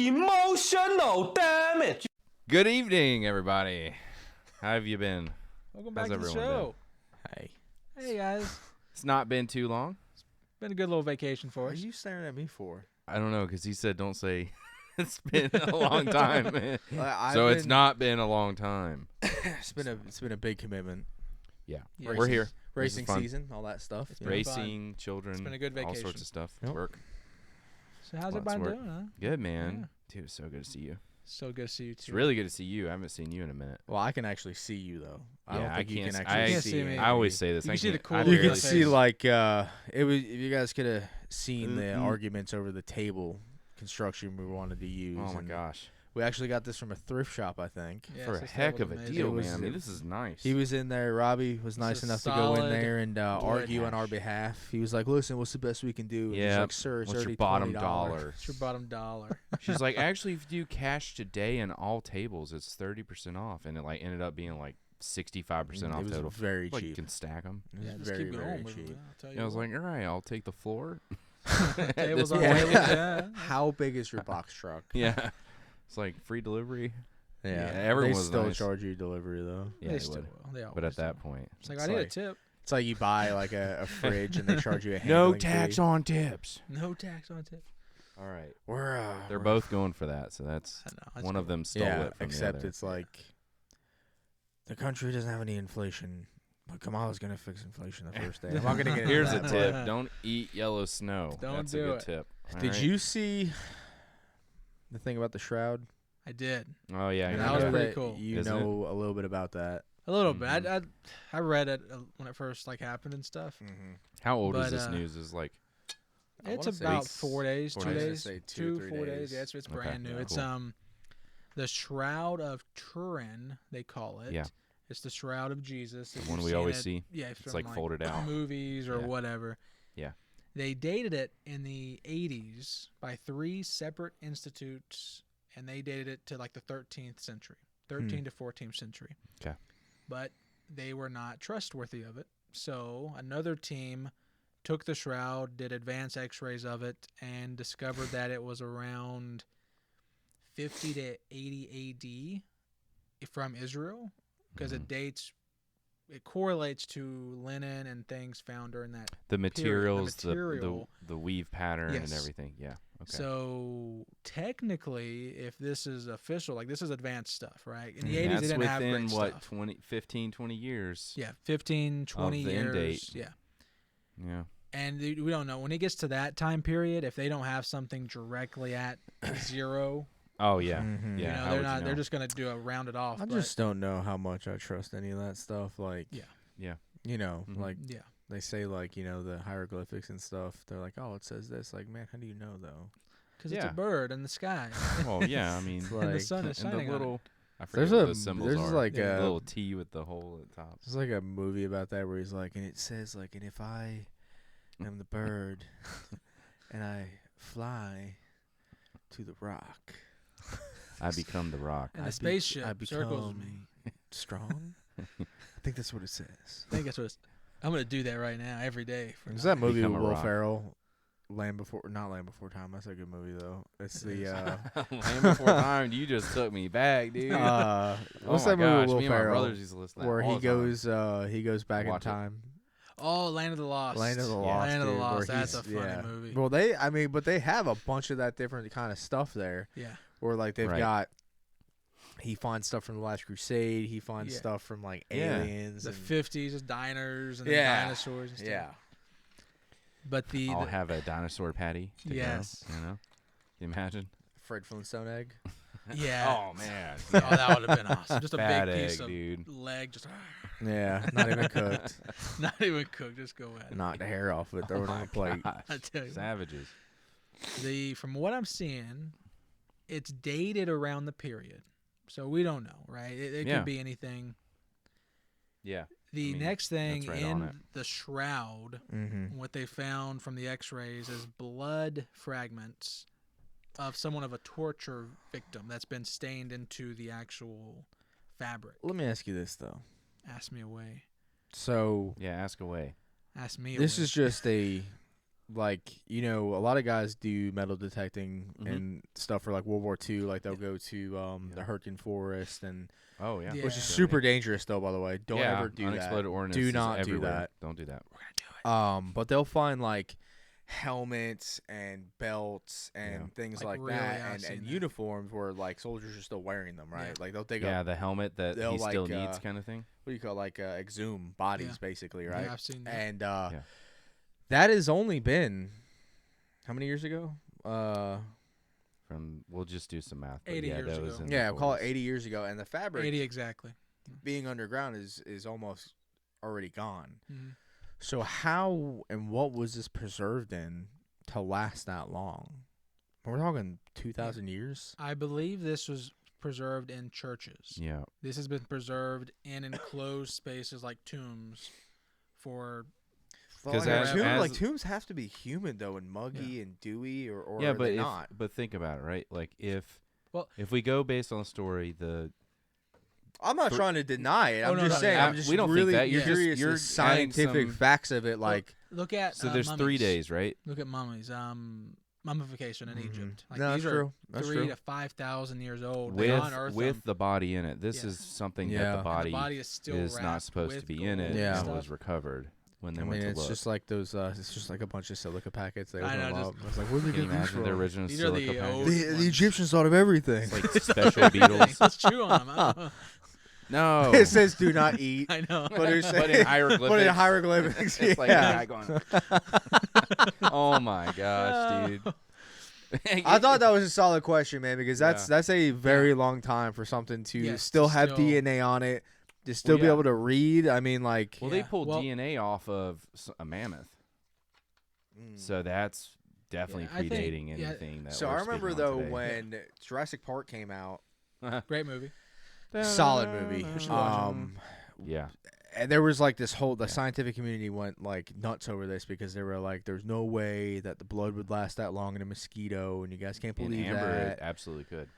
Emotional damage. Good evening, everybody. How have you been? Welcome back How's to the everyone show. been? Hey, guys. It's not been too long. Been a good little vacation for What us. are you staring at me for? I don't know, because he said don't say it's been a long time. I've So it's been- not been a long time. It's been a big commitment. Yeah. Yeah. We're here. Racing fun. season, all that stuff. It's you been know? Racing, children, It's been a good all vacation. sorts of stuff. Yep. Work. So how's Lots of everybody work. doing, huh? Good, man. Dude, it's so good to see you. So good to see you, It's too. really good to see you. I haven't seen you in a minute. Well, I can actually see you though. I Yeah, don't I think you can't can s- actually I can't see me. I always say this. You I can see the can't- cool I look You on can your barely- face. see like it was. If you guys could have seen the Mm-mm. arguments over the table construction we wanted to use. Oh my and gosh. We actually got this from a thrift shop, I think. Yes, For a this heck table of a amazing. deal, It was- man. I mean, this is nice. He was in there. Robbie was It's nice a enough to go in solid there and argue wood on our hash. behalf. He was like, "Listen, what's the best we can do?" And he's Yeah. like, "Sir, it's What's already your bottom $20." dollar? It's your bottom dollar. She's like, actually, if you do cash today and all tables, it's 30% off, and it like ended up being like 65% off It was total. very Like you cheap. can stack them. It was Yeah, just very, keep very going with cheap. it. I'll tell you Yeah, I was what. like, all right, I'll take the floor. tables on Yeah. tables, yeah. How big is your box truck? Yeah, it's like free delivery. Yeah, everyone they was still nice. charge you delivery though. Yeah, they they still would. will. They But always at that will. point, It's like, it's I need a like- tip. It's like you buy like a fridge and they charge you a no handling tax fee. on tips. No tax on tip. All right, We're they're we're- both going for that, so that's I know. that's one of cool. them stole yeah. it from Except the other. it's like the country doesn't have any inflation, but Kamala's gonna fix inflation the first day. I'm not gonna get into Here's a that, tip: but- don't eat yellow snow. Don't That's a do good it. tip. All Did right? you see the thing about the shroud? I did. Oh yeah, I And that I was know pretty that cool. You Isn't know a little bit about that. A little bit. Mhm. I read it when it first like happened and stuff. Mm-hmm. How old is But, this news? Is like It's wanna say about weeks, 4 days, 4 2 days. days, Say 2 or 3 4 days. days. Yeah, it's Okay, brand new. yeah, It's cool. the Shroud of Turin, they call it. Yeah. It's the Shroud of Jesus. the If one you've we seen always it, see. Yeah, It's from, like folded out. movies or Yeah. whatever. Yeah. They dated it in the 80s by 3 separate institutes, and they dated it to like the 13th century, 13th to 14th century. 'Kay. But they were not trustworthy of it. So another team took the shroud, did advanced x-rays of it, and discovered that it was around 50 to 80 AD from Israel, because Mhm. it correlates to linen and things found during that. The materials, material. the weave pattern and Yes. everything. Yeah. Okay. So technically, if this is official, like this is advanced stuff, right? In the Mhm. 80s, they that's didn't have within great what stuff. 15, 20 years. Yeah, 15, 20 the end years. date. Yeah. Yeah. And we don't know. When it gets to that time period, if they don't have something directly at 0, Oh yeah. Mhm. Yeah. you know, how they're would not. you They're know? just gonna do a round it off. I but just don't know how much I trust any of that stuff. Like, Yeah. Yeah. you know, Mhm. like yeah, they say, like, you know, the hieroglyphics and stuff. They're like, oh, it says this. Like, man, how do you know though? because it's Yeah. a bird in the sky. Well, yeah. I mean, It's and the like- sun is and shining the on it. little. I forget There's what a the symbols there's are. like the a little T with the hole at the top. there's like a movie about that where he's like, and it says like, and if I am the bird, and I fly to the rock, I become the rock. And I the be- spaceship I circles become me. strong. I think that's what it says. I think that's what I'm gonna do that right now every day. Is that movie Become with a Will rock. Ferrell? Not Land Before Time. That's a good movie though. It's It is. the Land Before Time. You just took me back, dude. what's oh that my movie gosh, with Will me and my Ferrell brothers used to listen to that where all he goes back in Watch it. time? Oh, Land of the Lost. Land of the Yeah. Lost. Land of the dude, where Lost. That's a he's- funny yeah. movie. Well, but they have a bunch of that different kind of stuff there. Yeah. Where like they've Right. got, he finds stuff from the Last Crusade. He finds Yeah. stuff from like Yeah. aliens. The and, 50s, just diners and Yeah. dinosaurs and stuff. yeah. But I'll have a dinosaur patty. To go, Yes. you know. Can you imagine? Fred Flintstone egg. yeah. Oh man. Oh, that would have been awesome. Just a Fat big piece egg, of dude. leg, just Yeah, not even cooked. not even cooked. Just go at it. Knock the hair off it. Throw it on the plate. I tell you. Savages. From what I'm seeing, it's dated around the period, so we don't know, right? It Yeah. could be anything. Yeah. The mean, next thing that's right on in it. the shroud, Mm-hmm. what they found from the X-rays is blood fragments of someone of a torture victim that's been stained into the actual fabric. Let me ask you this though. Ask me away. So Yeah. Ask away. Ask me. this away. is just a like, you know, a lot of guys do metal detecting Mhm. and stuff for like World War II. Like they'll go to Yeah. the Hurricane Forest, and Oh yeah. Yeah. which is Yeah. super dangerous though. By the way, don't Yeah, ever do unexploded that. ordnance Do is not do everywhere. that. Don't do that. We're gonna do it. But they'll find like helmets and belts and Yeah. things Like, like really, that, I've and seen that. uniforms where like soldiers are still wearing them, right? Yeah. Like they'll take Yeah, a the helmet that they'll he still like, needs, kind of thing. what do you call it? Like exhume bodies, Yeah. basically, right? Yeah, I've seen that. And Yeah. that has only been how many years ago? We'll just do some math. But 80 yeah, years that was ago. in the Yeah, we'll call it 40s. 80 years ago, and the fabric 80 exactly. being underground is almost already gone. Mhm. So how and what was this preserved in to last that long? We're talking 2,000 years. I believe this was preserved in churches. Yeah. This has been preserved in enclosed spaces like tombs for 'Cause like, as- tombs have to be humid though, and muggy and dewy, or Yeah, are but they not? but think about it, right? Like if Well- we go based on the story, I'm not for- trying to deny it. Oh, I'm no, just no, saying. yeah. I'm just We don't think really that. You're just- curious you're the scientific adding some- facts of it. Like, look at so there's 3 mummies. days, right? Look at mummies. Mummification in Mhm. Egypt. Like, No, that's these are true. That's 3 true. to 5,000 years old. They unearth With them, the body in it. This Yeah. is something Yeah. that And the and body, the body is still is not wrapped supposed to with be in gold it. and Yeah. And stuff. was recovered when they I went mean, to it's look. just like those. It's just like a bunch of silica packets. They I open know, them just- up. It's like, where did they Can you get these imagine the from? original These are silica the packets? old- The Egyptians thought of everything. It's like special beetles. Let's chew on them. No. It says "do not eat," I know. but it's But in hieroglyphics. But in hieroglyphics, It's like yeah. a guy going, oh my gosh, dude. I thought that was a solid question, man, because that's Yeah. a very long time for something to Yes, still to have still- DNA on it, to still be yeah. able to read. I mean, like, Well, they Yeah. pulled Well- DNA off of a mammoth, so that's definitely Yeah, I think- predating yeah. anything that So we're I remember speaking on though today. when Jurassic Park came out, Great movie. solid movie. We should watch Yeah. And there was like this whole scientific community went like nuts over this because they were like, "There's no way that the blood would last that long in a mosquito," and you guys can't In believe amber, that. it absolutely could.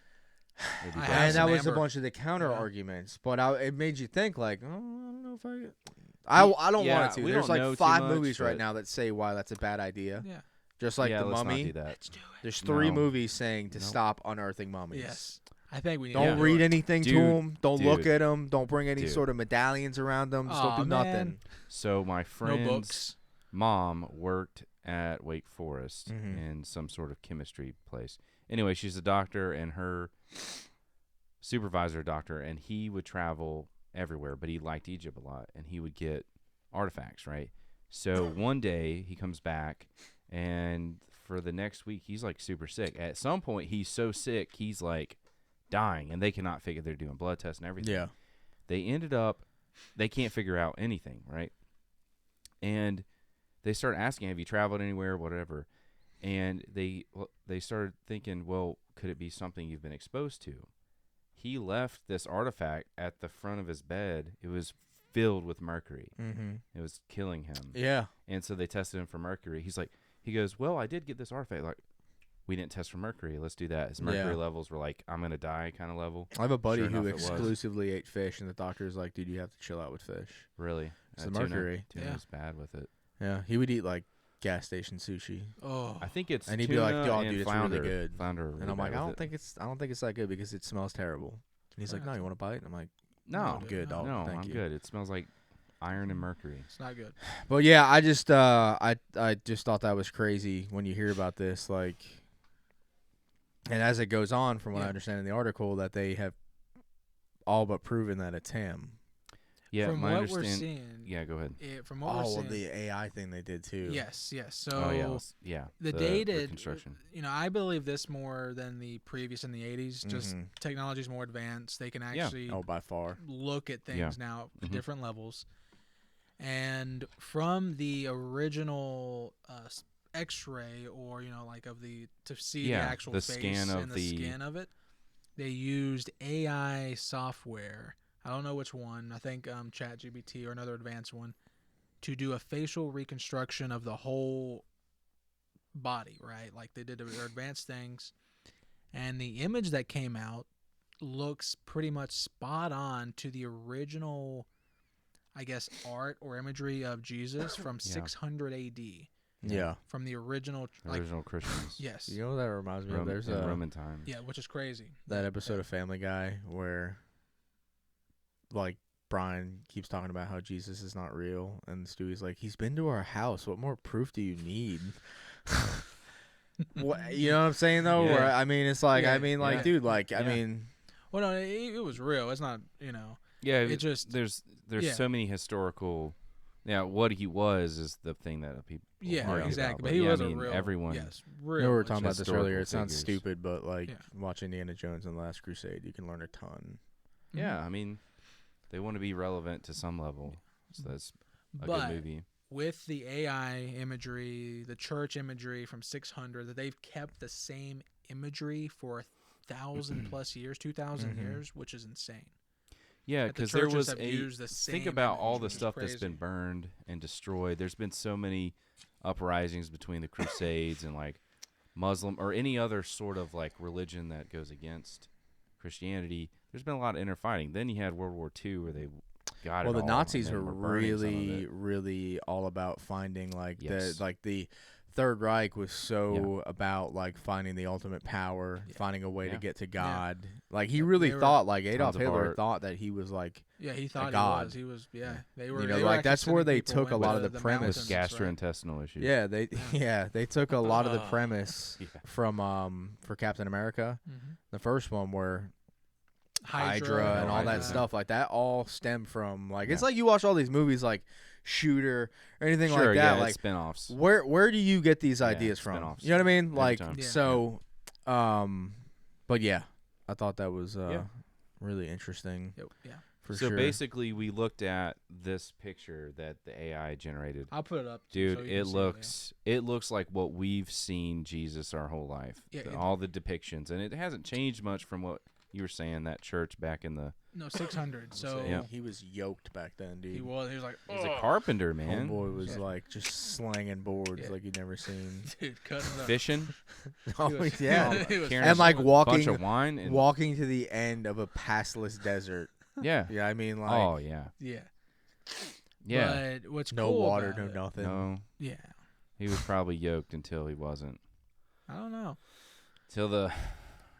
It'd be I great. have And some that was amber. a bunch of the counter Yeah. arguments, but it made you think like, oh, I don't know if I don't Yeah, want it to. we There's don't know like too 5 much, movies right but- now that say why that's a bad idea. Yeah. Just like yeah, the let's Mummy. not do that. Let's do it. There's 3 No. movies saying to Nope. stop unearthing mummies. Yes. I think we need Don't to read do it. anything to Dude, 'em. Don't look dude, at them. Don't bring any dude. sort of medallions around them. Just Aw, don't do man. nothing. So my No friend's books. mom worked at Wake Forest Mhm. in some sort of chemistry place. Anyway, she's a doctor, and her supervisor doctor, and he would travel everywhere, but he liked Egypt a lot, and he would get artifacts, right? So one day he comes back, and for the next week he's like super sick. At some point he's so sick he's like dying, and they cannot figure. They're doing blood tests and everything. Yeah. They can't figure out anything, right? And they start asking, have you traveled anywhere, whatever? And they started thinking, well, could it be something you've been exposed to? He left this artifact at the front of his bed. It was filled with mercury. Mm-hmm. It was killing him. Yeah. And so they tested him for mercury. He goes, well, I did get this artifact. Like, we didn't test for mercury. Let's do that. His mercury Yeah. levels were like, I'm going to die kind of level. I have a buddy Sure who enough, it was. exclusively ate fish, and the doctor's like, dude, you have to chill out with fish. Really. It's the mercury. Tuna Yeah. is bad with it. Yeah. He would eat like gas station sushi. Oh. I think it's And he'd be tuna like, "Yo, and dude, it's flounder. really good." Flounder are And really I'm like, bad I with don't it. think it's that good because it smells terrible. And he's like, Yeah. no, you want a bite? And I'm like, No, I'm good, dog. no, Thank I'm you. good. It smells like iron and mercury. It's not good. But yeah, I just I just thought that was crazy when you hear about this, like, and as it goes on, from what I Yeah. understand in the article, that they have all but proven that it's him. Yeah, From my what we're understand. seeing, Yeah, go ahead. from what we're Oh, seeing, the AI thing they did too. yes. So Oh yeah, yeah. the the dated, construction. I believe this more than the previous in the 80s. Just Mhm. technology's more advanced. They can Yeah. actually Oh, by far. look at things Yeah. now at Mhm. different levels. And from the original X-ray, or like of to see Yeah, the actual the face scan of and the the- skin of it, they used AI software. I don't know which one. I think ChatGPT or another advanced one, to do a facial reconstruction of the whole body. Right, like they did their advanced things, and the image that came out looks pretty much spot on to the original, I guess, art or imagery of Jesus from Yeah. 600 AD. Yeah. from the original, Original Christians. yes, You know what that reminds me of? There's in a Roman time. yeah, which is crazy. that episode of Family Guy where like Brian keeps talking about how Jesus is not real, and Stewie's like, he's been to our house. What more proof do you need? What, you know what I'm saying though? Yeah. Where I mean, it's like, Yeah, I mean, like, yeah. dude, like, I Yeah. mean, Well, no, it was real. It's not, you know. Yeah, It just there's yeah. so many historical. Yeah, what he was is the thing that people. Yeah, argue exactly. about, But he yeah, was I a mean, real. everyone. Yes, we real. were talking about this historical earlier. It sounds figures. stupid, but like Yeah. watch Indiana Jones and the Last Crusade, you can learn a ton. Yeah, I mean, they want to be relevant to some level, so that's a But good movie. with the AI imagery, the church imagery from 600, that they've kept the same imagery for 1,000 plus years, 2,000 Mhm. years, which is insane. Yeah, That the because there churches was have used the think same about image, all the which is stuff that's been crazy. burned and destroyed. There's been so many uprisings between the Crusades and like Muslim or any other sort of like religion that goes against Christianity. There's been a lot of interfighting. Then you had World War II where they got Well, it the all, Nazis and were then burning some of really, it. really all about finding like Yes. the Third Reich was so about like finding the ultimate power, Yeah. finding a way to Yeah. get to God. Like he Yeah, really they were thought, like Adolf of Hitler art. thought that he was like, Yeah, he thought god. he was. Yeah, Yeah. they were. You know, they were like, actually that's where sending they people took a into lot of the premise. With mountains, right? gastrointestinal issues. yeah, they they took a lot of the Ah. premise Yeah. from for Captain America, Mhm. the first one where Hydra Hydra and all that Hydra. stuff like that all stem from like it's Yeah. like you watch all these movies like Shooter or anything Sure, like yeah, that, like it's spin-offs. where do you get these Yeah, ideas from? spin-offs. You know what I mean? Every Like time. Yeah. so, but yeah, I thought that was Yeah. really interesting Yeah, for So sure. basically, we looked at this picture that the AI generated. I'll put it up, too, Dude, so you it can see looks like what we've seen Jesus our whole life. Yeah, All the depictions, and it hasn't changed much from what you were saying. That church back in the No, 600. So Yeah. he was yoked back then, dude. he was like, he's a "Oh." carpenter, man. Homeboy was Yeah. like just slanging boards Yeah. like you'd never seen. Dude, cutting it up. Fishing, Oh was- yeah, he was Carrying and like fishing. bunch walking of wine, and walking to the end of a passless desert. yeah. Yeah, I mean like Oh yeah, Yeah. yeah. But what's no cool water, about no it- nothing. No, Yeah. he was probably yoked until he wasn't. I don't know.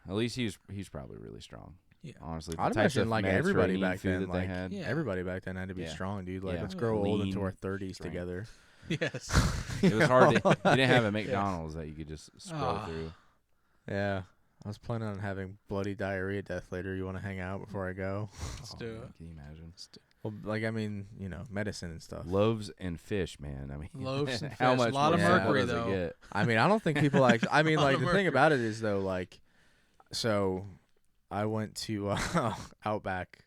At least he's probably really strong. Yeah. Honestly, the I'd types imagine of like everybody Mediterranean back food then, that they like had. Yeah. everybody back then had to be Yeah. strong, dude. Like Yeah. let's grow old into Lean our 30s strength. together. Yes. It was hard. You You didn't have a Yeah. McDonald's that you could just scroll Ah. through. Yeah. I was planning on having bloody diarrhea death later. You want to hang out before I go? Let's Oh, do man, it. Can you imagine? Well, like I mean, you know, medicine and stuff. Loaves and fish, man. I mean, Loaves and how fish. much A lot of more simple mercury, does it though. get? I mean, I don't think people like. I mean, Lot like of the thing mercury. about it is though, like, so I went to Outback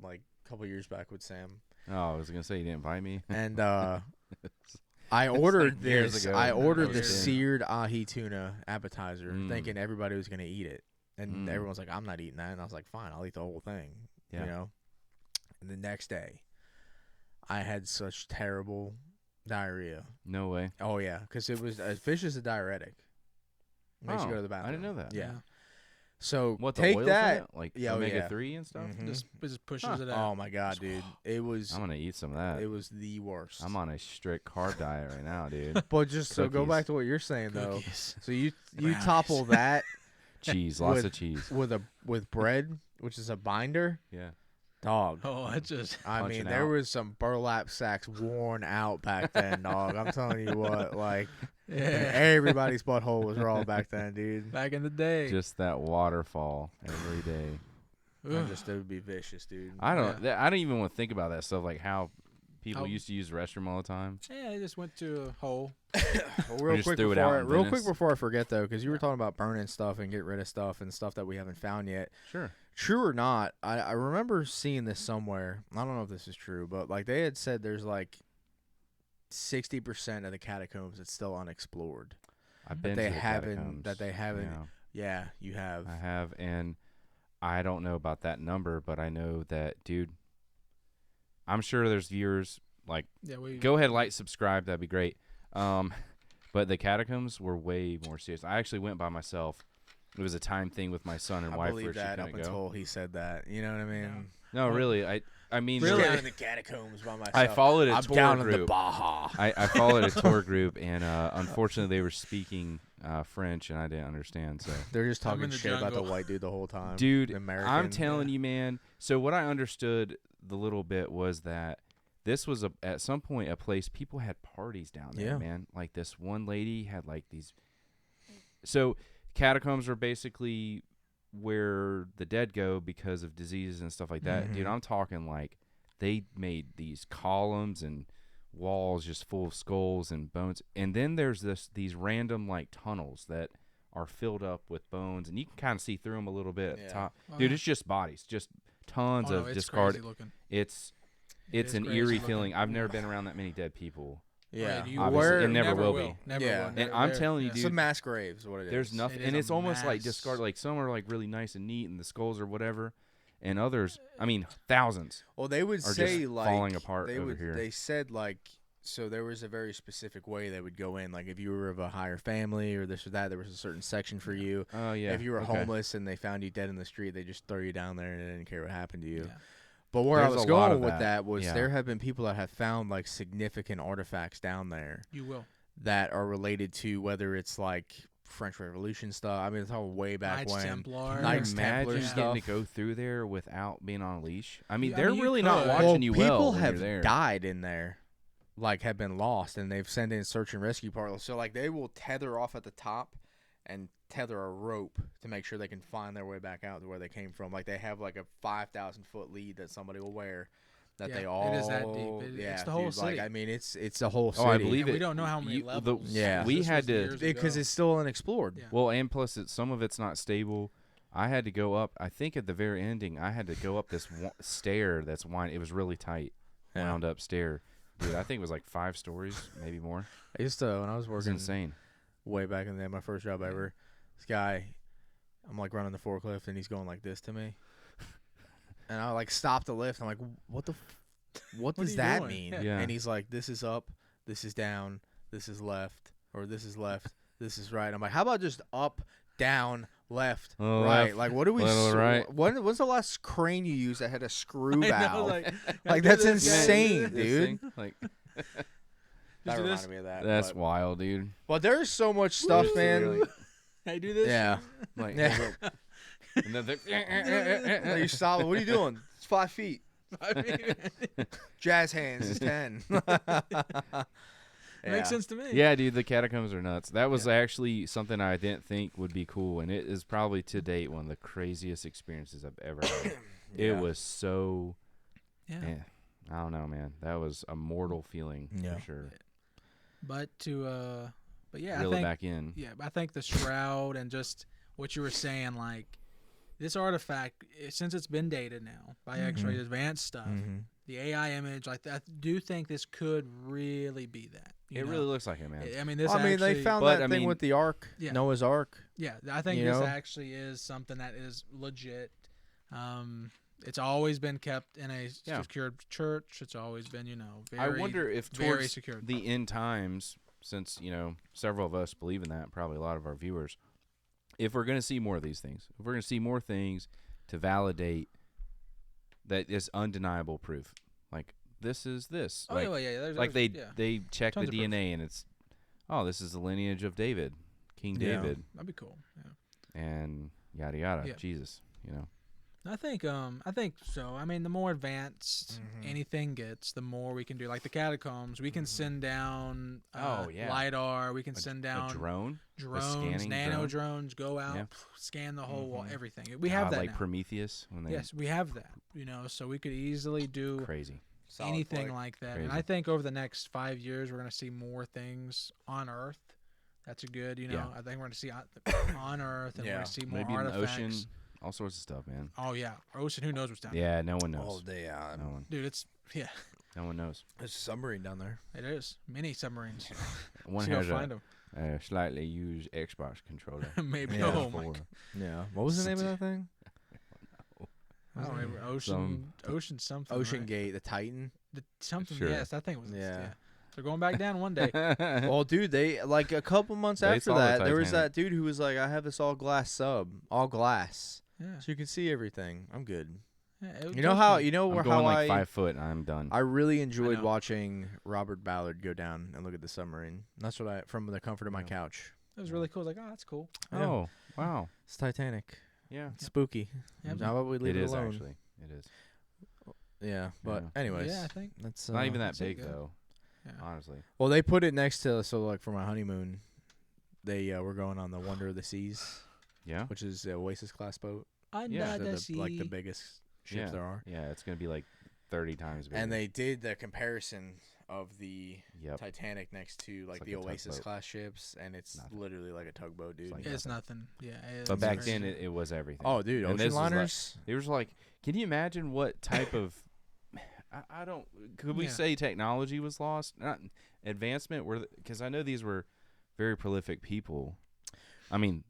like a couple years back with Sam, Oh, I was gonna say you didn't invite me. and I ordered like years this. ago. I ordered the Years ago. seared ahi tuna appetizer, Mm. thinking everybody was gonna eat it, and Mm. everyone's like, "I'm not eating that," and I was like, "Fine, I'll eat the whole thing." Yeah. You know. And the next day, I had such terrible diarrhea. No way. Oh yeah, because it was fish is a diuretic. Makes you go to the bathroom. I didn't know that. Yeah. So What the take oils that. in it? Like Yeah, oh, omega yeah. 3 and stuff. Mhm. Just pushes Huh. it out. Oh my god, dude! It was I'm gonna eat some of that. it was the worst. I'm on a strict carb diet right now, dude. But just so go Cookies. back to what you're saying though. Cookies. So you Brownies. topple that Cheese, lots With- of cheese. with bread, which is a binder, Yeah. dog. Oh, I just. I punching mean, there out. was some burlap sacks worn out back then, dog. I'm telling you what, like Yeah. everybody's butthole was raw back then, dude. Back in the day. Just that waterfall every day. I just it would be vicious, dude. I don't. I don't even want to think about that stuff. Like how people How- used to use the restroom all the time. Yeah, I just went to a hole. Well, real just quick threw it out before in real quick Venice. before I forget though, because you were talking about burning stuff and get rid of stuff and stuff that we haven't found yet. Sure. True or not, I remember seeing this somewhere. I don't know if this is true, but like they had said there's like 60% of the catacombs that's still unexplored. I've been They to the haven't- catacombs, that they haven't- yeah. Yeah, you have. I have, and I don't know about that number, but I know that, dude. I'm sure there's viewers like. Yeah, we. Go ahead, like, subscribe. That'd be great. But the catacombs were way more serious. I actually went by myself. It was a time thing with my son and I wife believe where she that up couldn't go. until he said that. You know what I mean? No, really. I mean, Really? Down in the catacombs by myself. I followed a I'm tour down in the group. Baja. I followed a tour group, and unfortunately, they were speaking French, and I didn't understand. So, They're just I'm talking in the shit about the jungle. white dude the whole time. dude, American. I'm telling you, man. So what I understood the little bit was that this was at some point a place people had parties down there, Yeah. man. Like this one lady had like these. So catacombs are basically where the dead go because of diseases and stuff like that. Dude, Mhm. I'm talking like they made these columns and walls just full of skulls and bones. And then there's these random like tunnels that are filled up with bones, and you can kind of see through them a little bit at the Yeah. top. Oh, Dude, yeah. it's just bodies, just tons Oh, no, of it's discarded. crazy looking. It's It is an crazy eerie looking. feeling. I've never been around that many dead people. Yeah. You Obviously, were, it never will be. Never Yeah. will. And never I'm there. telling you, Yeah. dude, Some mass graves, what it is. There's nothing, It is and a it's almost like mass. discard. Like some are like really nice and neat, and the skulls or whatever, and others, I mean, thousands. Well, they would are say just like falling apart they over would. here. They said like so there was a very specific way they would go in. Like if you were of a higher family or this or that, there was a certain section for you. Oh yeah. If you were okay. homeless and they found you dead in the street, they just throw you down there and they didn't care what happened to you. Yeah. But where There's I was a lot going of with that. that was Yeah. there have been people that have found like significant artifacts down there You will. that are related to whether it's like French Revolution stuff. I mean, it's all way back Knights when. Templar. Can you Knights imagine Templar getting stuff. to go through there without being on a leash? I mean, I they're mean, you really not could. watching Well, you people well when have you're there. died in there, like have been lost, and they've sent in search and rescue parties. So like they will tether off at the top and tether a rope to make sure they can find their way back out to where they came from. Like they have like a 5,000-foot lead that somebody will wear. That Yeah, they it all is that deep. It's yeah, the whole dude, like city. I mean it's the whole Oh, city. I believe And it. we don't know how many levels. Yeah. we This had was to years because ago. it's still unexplored. Yeah. Well, and plus, some of it's not stable. I had to go up. I think at the very ending, I had to go up this stair that's winding. It was really tight, Yeah. wound up stair. Dude, I think it was like 5 stories, maybe more. I used to when I was It was working insane. way back in the day, my first job ever. This guy, I'm like running the forklift and he's going like this to me, and I like stop the lift. I'm like, what What are does you that doing? mean? Yeah. And he's like, this is up, this is down, this is left, or this is left, this is right. I'm like, how about just up, down, left, Little right? left, Like, what do we? little right. When's the last crane you used that had a screw I know, valve? like, Like, do that's this, guys, do insane, this. This dude. thing, like that do reminded this? me of that. that's but, wild, dude. but there's so much stuff, You're man. like- I do this. Yeah. Like, Yeah. and then they- Like, you stop. What are you doing? It's 5 feet. I mean, Jazz hands is 10. Yeah. makes sense to me. Yeah, dude, the catacombs are nuts. That was actually something I didn't think would be cool, and it is probably to date one of the craziest experiences I've ever had. It Yeah. was so, Yeah. I don't know, man. That was a mortal feeling Yeah. for sure. But yeah, Reel I it think back in. yeah, I think the shroud and just what you were saying, like this artifact, since it's been dated now by X-ray Mhm. advanced stuff, Mhm. the AI image, like I do think this could really be that. you It know? really looks like it, man. I mean, this. Well, I mean, actually, they found But, that I thing mean- with the Ark, Yeah. Noah's Ark. Yeah, I think you this know? actually is something that is legit. It's always been kept in a Yeah. secured church. It's always been, very, I wonder if very towards secured. the end times, since, several of us believe in that, probably a lot of our viewers, if we're going to see more of these things, if we're going to see more things to validate that is undeniable proof, like this is this. Oh, like, yeah. There's, like yeah, they check the Tons of proof. DNA and it's, oh, this is the lineage of David, King Yeah. David, that'd be cool. Yeah. and yada yada. Yeah. Jesus, I think so. I mean, the more advanced Mhm. anything gets, the more we can do. Like the catacombs, we can send down Oh, yeah. lidar. We can send a down drone, drones, scanning nano drone. drones, go out, Yeah. scan the whole wall, Mhm. everything. We have that like now. Prometheus when they Yes, we have that. So we could easily do crazy. Solid anything point. like that. And Crazy. I think over the next 5 years, we're going to see more things on Earth. That's a good, Yeah. I think we're going to see on Earth, and we're Yeah. going to see more Maybe in the artifacts. ocean, all sorts of stuff, man. Oh yeah, ocean. Who knows what's down there? Yeah, no one Oh, knows. they No one. Dude, it's No one knows. there's a submarine down there. it is mini submarines. One So go has find a, them. a slightly used Xbox controller. Maybe. Yeah. Oh my. for- God. Yeah. What was the name of that thing? I don't remember. Ocean something. Ocean right? Gate, the Titan. Something. Sure. Yes, that thing was. Yeah. They're going back down one day. Well, dude, they like a couple months They after saw the that, there was Titanic. that dude who was like, "I have this all glass sub, all glass, Yeah. so you can see everything. I'm good." You know how you know I'm where going how like 5 foot and I'm done. I really enjoyed know. watching Robert Ballard go down and look at the submarine. That's what I from the comfort of my Yeah. couch. It was really cool. I was like, oh, that's cool. I know. Oh, wow. It's Titanic. Yeah. It's spooky. Yep. How about we leave It it is alone? actually. It is. Yeah, but Yeah. anyways, Yeah, I think. that's Not even that that's it, big yeah. though. Yeah. Honestly. Well, they put it next to like for my honeymoon, they were going on the Wonder of the Seas, Yeah. which is the Oasis class boat. Yeah. Under They're the sea. like the biggest ships Yeah. there are. Yeah, it's gonna be like 30 times bigger. And they did the comparison of the Yep. Titanic next to like like the a Oasis tugboat. class ships, and it's Nothing. literally like a tugboat, dude. like It's nothing. Yeah. But it's back crazy. then it was everything. Oh, dude, And ocean this was like- liners. It was like, can you imagine what type of I don't could we Yeah. say technology was lost? Not advancement were because I know these were very prolific people. I mean,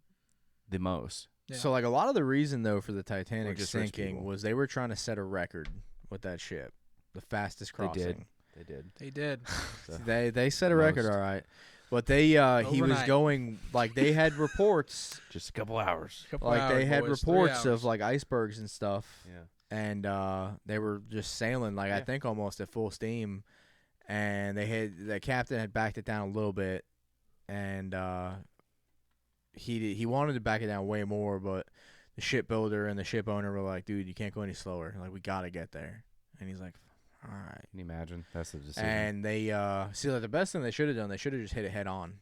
the most. Yeah. So like a lot of the reason though for the Titanic just rich sinking people. was they were trying to set a record with that ship, the fastest They did. crossing. They did. They did. So, They set a record, Most. all right. But they he was Overnight. going like they had reports just a couple hours. Couple like they hours, had boys, 3 reports hours. of like icebergs and stuff, Yeah. and they were just sailing like I Yeah. think almost at full steam, and the captain had backed it down a little bit, and he wanted to back it down way more, but the shipbuilder and the ship owner were like, dude, you can't go any slower, like we gotta get there, and he's like, all right. Can you imagine? That's the decision. And they see like the best thing they should have done, they should have just hit it head on.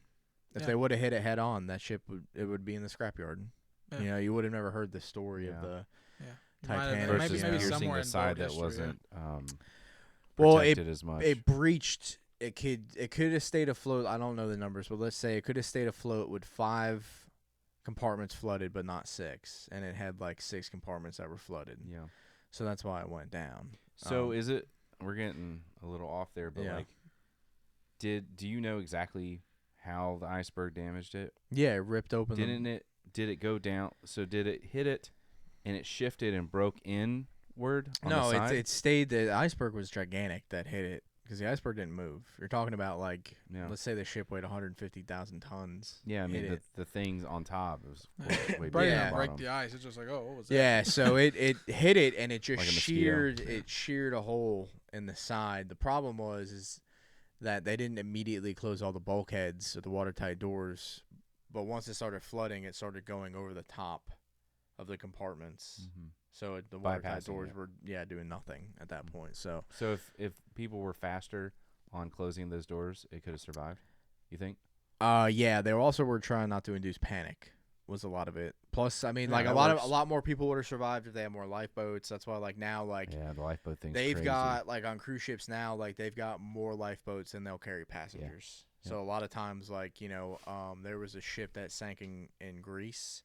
If Yeah. they would have hit it head on, that ship would be in the scrapyard. Yeah. You know, you would have never heard the story Yeah. of the Yeah. Titanic. versus maybe piercing somewhere the in side boat that history, wasn't Well, protected as much. it breached. It could have stayed afloat. I don't know the numbers, but let's say it could have stayed afloat with 5 compartments flooded, but not 6, and it had like 6 compartments that were flooded. yeah. So that's why it went down. So is it? We're getting a little off there, but Yeah. like, do you know exactly how the iceberg damaged it? Yeah, it ripped open. Didn't it? Did it go down? So did it hit it, and it shifted and broke inward? On No, the side? it stayed. The iceberg was gigantic that hit it because the iceberg didn't move. You're talking about like, Yeah. let's say the ship weighed 150,000 tons. Yeah, I mean hit the things on top was Yeah. way Probably bigger Yeah. didn't than break bottom. the ice. It's just like, oh, what was that? Yeah, so it hit it and it just Like a mosquito. sheared. It sheared a hole in the side. The problem is that they didn't immediately close all the bulkheads or the watertight doors, but once it started flooding, it started going over the top of the compartments. Mhm. So the watertight Bypassing doors it. were doing nothing at that point. So So if people were faster on closing those doors, it could have survived. You think? yeah, they also were trying not to induce panic. Was a lot of it. Plus, I mean, Yeah, like that a works. lot more people would have survived if they had more lifeboats. That's why, like now, like Yeah, the lifeboat thing's they've crazy. got like on cruise ships now, like they've got more lifeboats than they'll carry passengers. Yeah. So a lot of times, like there was a ship that sank in Greece,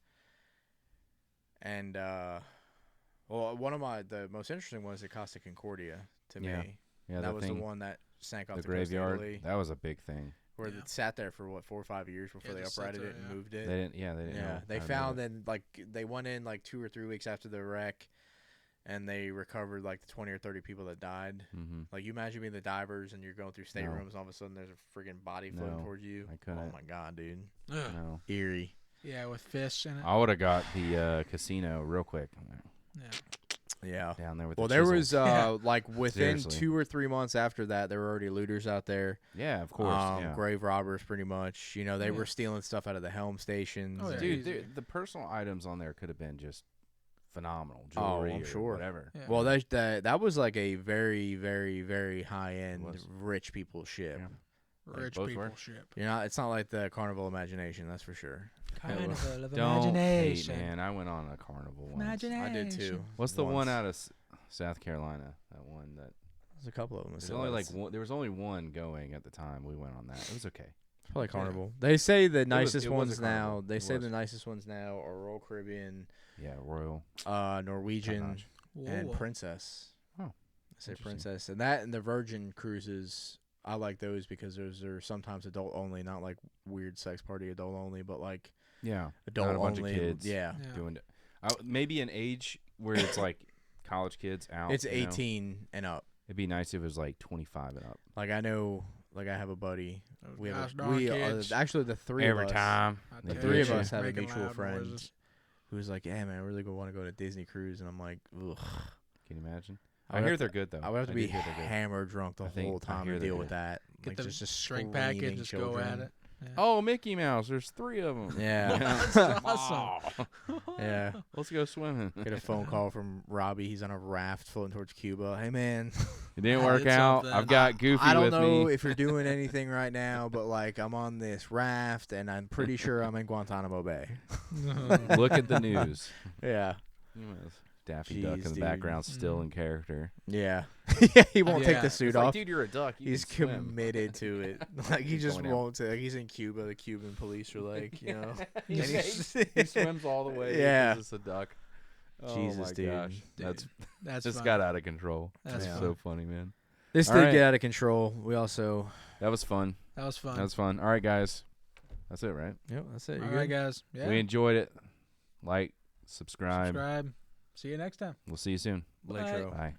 and well, one of the most interesting ones, the Costa Concordia, to Yeah. me. Yeah, That was thing, the one that sank off the the coast of graveyard. Italy, That was a big thing. where Yeah. it sat there for what 4 or 5 years before Yeah, they just sat uprighted there, it and yeah. moved They it. didn't. Yeah, they didn't. Yeah, know they how to found move it. and like they went in like 2 or 3 weeks after the wreck, and they recovered like the 20 or 30 people that died. Mhm. Like you imagine being the divers and you're going through staterooms, and all of a sudden there's a friggin' body floating No, towards you. I couldn't. Oh my god, dude, Ugh. No, eerie. Yeah, with fish in it. I would have got the casino real quick Yeah. Yeah. down there with. Well, the there chisel. was Yeah. like within Seriously. 2 or 3 months after that, there were already looters out there. Yeah, of course. Yeah. Grave robbers, pretty much. You know, they Yeah. were stealing stuff out of the helm stations. Oh, yeah. and- Dude, Easy. the personal items on there could have been just phenomenal. Oh, Jewelry I'm or sure. whatever. Yeah. Well, that was like a very, very, very high end was. rich people ship. Yeah. Rich both people were. ship. It's not like the Carnival Imagination, that's for sure. Carnival of Don't hate, imagination. man. I went on a carnival once. Imagination. I did too. What's the one once. out of South Carolina? That one that There's a couple of them. there's only like one. There was only one going at the time. We went on that. It was okay. It's probably Yeah. Carnival. They say the was- nicest it was a ones now. Carnival. They It say was. the nicest ones now are Royal Caribbean, Yeah, Royal. Norwegian, Top-notch. and Whoa. Princess. Oh, I say interesting. Princess, and that and the Virgin cruises. I like those because those are sometimes adult only, not like weird sex party adult only, but like Yeah, adult not a bunch only. of kids. Yeah, Yeah. doing it. Maybe an age where it's like college kids out. it's you know? 18 and up. It'd be nice if it was like 25 and up. Like I know, like I have a buddy. Those We gosh have darn kids. actually the three Every of us. time. Out The there three of Yeah. us have a making mutual loud friend noises. who's like, yeah, man, I really want to go to Disney cruise, and I'm like, ugh. Can Can you imagine? I I would hear have they're good though. I would have to do be hear they're good. hammered drunk the I think- whole I time hear to they're deal with good. that. Get Like the just drink pack and screaming just children. go at it. Yeah. Oh, Mickey Mouse! There's 3 of them. Yeah. That's awesome. Yeah. Let's go swimming. Get a phone call from Robbie. He's on a raft floating towards Cuba. Hey man, It didn't I work did out. something. I've got Goofy I don't with know me. if you're doing anything right now, but like I'm on this raft and I'm pretty sure I'm in Guantanamo Bay. Look at the news. Yeah. Daffy Duck Jeez, in the dude. background, still in character. Yeah. He won't take Yeah. the suit It's off. like, dude, you're a duck. You He's can swim. committed to it. Like he He's just going out. won't say. Like he's in Cuba. The Cuban police are like, you know. And he's- he swims all the way. Yeah. He's just a duck. Oh Jesus, my dude. gosh, Dude, that's just fun. got out of control. That's That's fun. so funny, man. This All did right. get out of control. We also. That was fun. That was fun. That was fun. All right, guys. That's it, right? Yep. That's it. All You're right, good? guys. Yeah. We enjoyed it. Like, subscribe. Subscribe. See you next time. We'll see you soon. Electro. Bye.